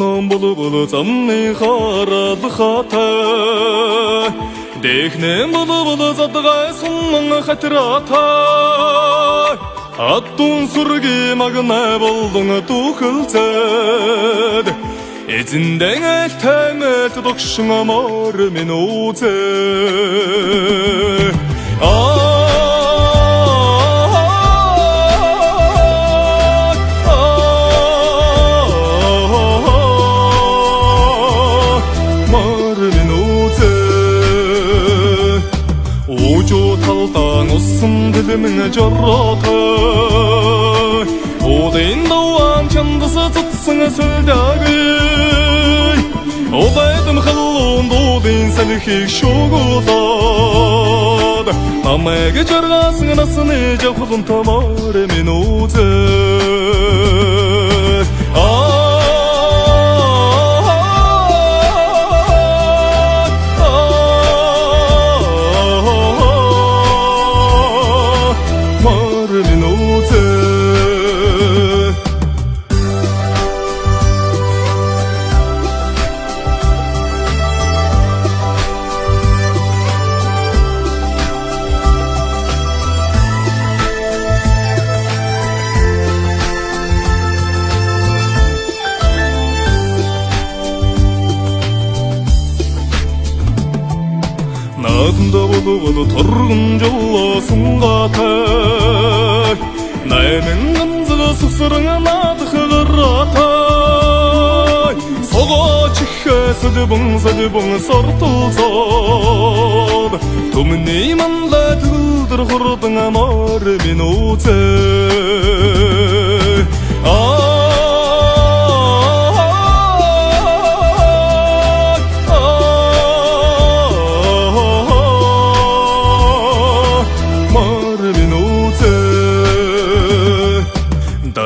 Ном булы замны харады хата Дехне булы задгай сумның хатирата Аттун сүрги магна болдың тухылцад Эзинден әлтәмет докшыңа мар мен озе Dilimi jarrata Odayin doğan kendisi tutsın söldagi Odaydım xallun doğdin seni hik şoğulad Namaya jargasın nasını cahudun tamar emin oze Надымда болу тұрғын жолласын қатай Наймен қымзығы сұқсырыңа надықы ғыратай Соға чыққа сөдібің сартылсад Төміне иманда түгілдір құрдың амар мен озе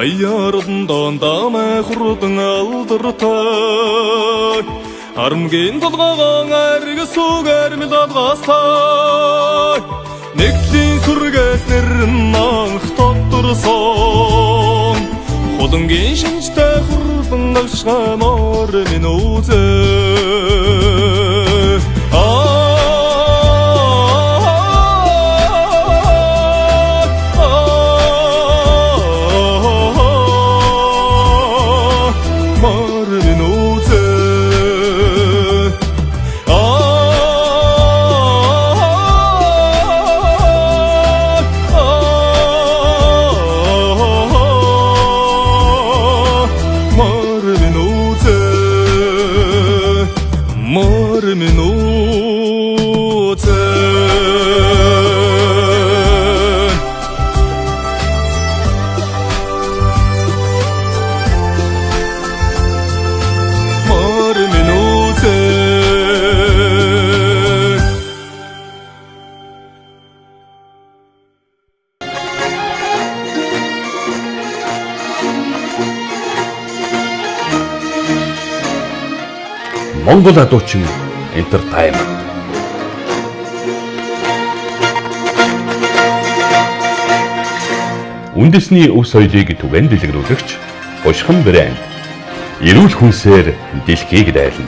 Dayarından dama құрдың алдыртай Арымген тұлғаған әргі суг әрмі дадғастай Нектен сүргәснерін аңықтап тұрсан Қодынген шыншта құрдың ақшқан ары мен озе Монгол адуучин Entertainment. Үндэсний өв соёлыг түгээн дэлгэрүүлэгч Бушхан брэнд эрүүл хүнсээр дэлхийг дайлна.